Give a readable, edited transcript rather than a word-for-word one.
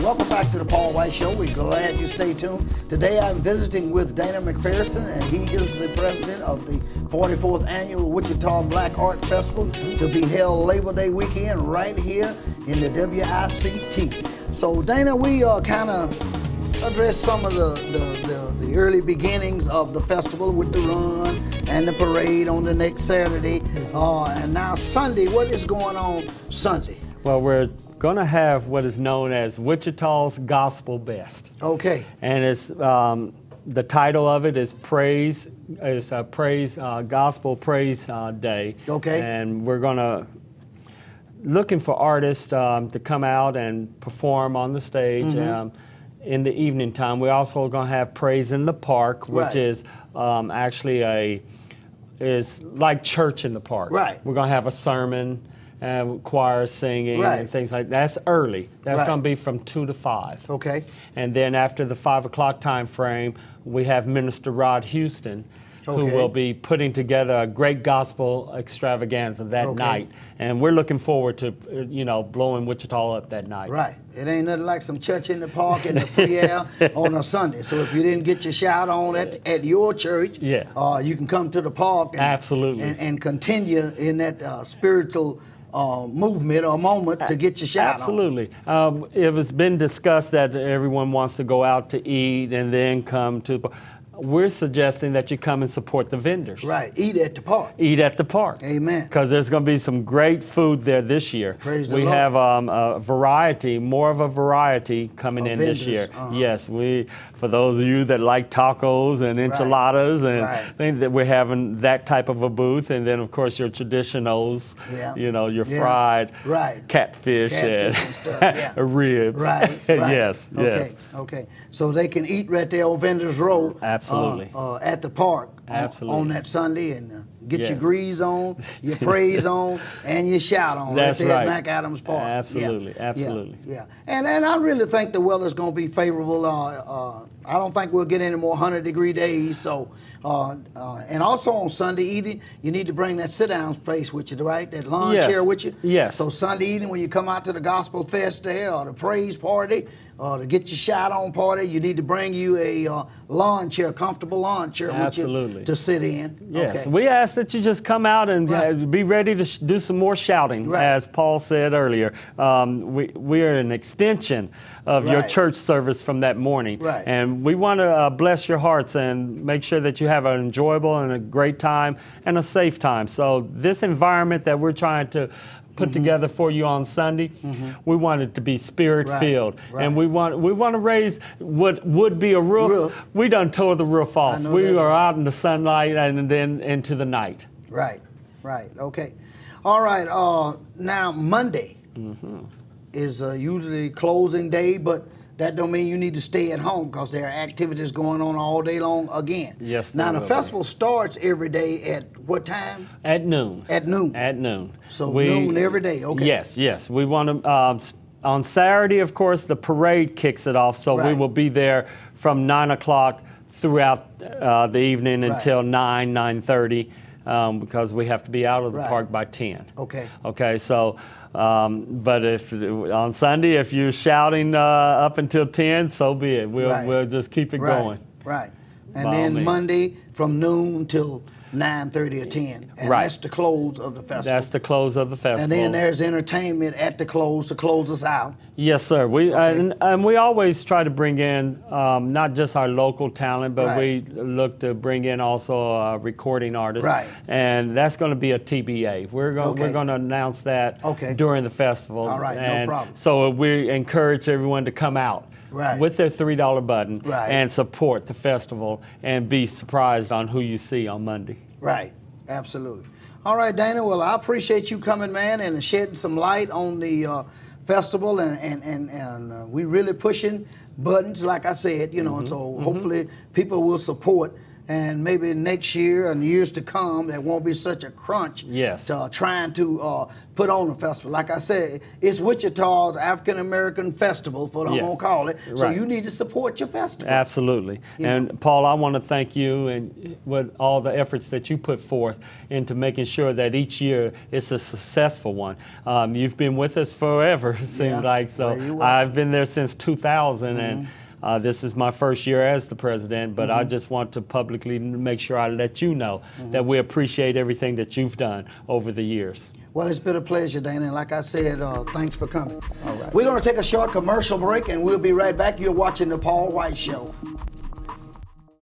Welcome back to the Paul White Show. We're glad you stay tuned. Today I'm visiting with Dana McPherson, and he is the president of the 44th Annual Wichita Black Art Festival to be held Labor Day weekend right here in the WICT. So Dana, we kind of address some of the early beginnings of the festival with the run and the parade on the next Saturday. And now Sunday, what is going on Sunday? Well, we're going to have what is known as Wichita's Gospel Best. Okay. And it's the title of it is Praise. It's a Gospel Praise Day. Okay. And we're going to looking for artists to come out and perform on the stage. In the evening time. We're also going to have Praise in the Park, which Right. is actually is like church in the park. Right. We're going to have a sermon, choir singing, Right. and things like that. That's early. That's Right. going to be from 2 to 5. Okay. And then after the 5 o'clock time frame, we have Minister Rod Houston, who Okay. will be putting together a great gospel extravaganza that Okay. night. And we're looking forward to, blowing Wichita up that night. Right. It ain't nothing like some church in the park in the free air on a Sunday. So if you didn't get your shout on at your church, Yeah. you can come to the park and, Absolutely. and continue in that spiritual movement or moment to get your shout Absolutely. It has been discussed that everyone wants to go out to eat and then come to. We're suggesting that you come and support the vendors. on. Right. Eat at the park. Eat at the park. Amen. Because there's going to be some great food there this year. Praise the we Lord. have a variety, more of a variety coming Of in vendors, this year. uh-huh. Yes, for those of you that like tacos and enchiladas, and Right. think that we're having that type of a booth, and then of course your traditionals, Yeah. your Yeah. fried Right. catfish, Catfish and stuff, yeah. ribs. Right. Right. Yes. Okay. Yes. Okay. So they can eat right there on Vendors Row. Absolutely. At the park. Absolutely. On that Sunday and get Yes. your grease on, your praise on, and your shout on. That's right there right. at McAdams Park. Yeah. Absolutely, Yeah. absolutely. Yeah. And I really think the weather's going to be favorable. I don't think we'll get any more 100-degree days. So, and also on Sunday evening, you need to bring that sit-down space with you, right? That lawn Yes. chair with you. Yes. So Sunday evening when you come out to the Gospel Fest there or the praise party or to get your shout on party, you need to bring you a lawn chair, comfortable lawn chair with Absolutely. you to sit in. Yes, Okay. we ask that you just come out and Right. be ready to do some more shouting, Right. as Paul said earlier. We are an extension of your Right. church service from that morning. Right. And we want to bless your hearts and make sure that you have an enjoyable and a great time and a safe time. So this environment that we're trying to put together for you on Sunday, we want it to be spirit-filled. Right. And we want to raise what would be a roof. We done tore the roof off. know We that's are right. out in the sunlight and then into the night. Right. Right. Okay. All right. Now Monday is usually closing day, but that don't mean you need to stay at home because there are activities going on all day long again. Yes, Now there the will be. festival starts every day at what time? At noon. At noon. At noon. So noon every day. Okay. Yes. We want to. On Saturday, of course, the parade kicks it off, so we Right. will be there from 9 o'clock throughout the evening Right. until 9:30, because we have to be out of the Right. park by 10. Okay. Okay, so, but if on Sunday, if you're shouting up until 10, so be it. Right. We'll just keep it Right. going. Right. And By all then means. Monday from noon till 9:30 or 10. And Right. that's the close of the festival. That's the close of the festival. And then there's entertainment at the close to close us out. Yes, sir. We Okay. and we always try to bring in not just our local talent, but Right. we look to bring in also a recording artists. Right. And that's going to be a TBA. We're Okay. going to announce that Okay. during the festival. All right, no And problem. So we encourage everyone to come out. Right. With their $3 button Right. and support the festival and be surprised on who you see on Monday. Right. Absolutely. All right, Dana. Well, I appreciate you coming, man, and shedding some light on the festival, and we really pushing buttons, like I said, and so hopefully people will support and maybe next year and years to come, there won't be such a crunch. Yes. Trying to put on a festival. Like I said, it's Wichita's African American Festival, for I'm gonna call it. So Right. you need to support your festival. Absolutely. And Paul, I want to thank you and with all the efforts that you put forth into making sure that each year it's a successful one. You've been with us forever, it seems like. So Well, you're welcome. I've been there since 2000, and this is my first year as the president, but I just want to publicly make sure I let you know that we appreciate everything that you've done over the years. Well, it's been a pleasure, Dana. And like I said, thanks for coming. All right. We're going to take a short commercial break, and we'll be right back. You're watching The Paul White Show.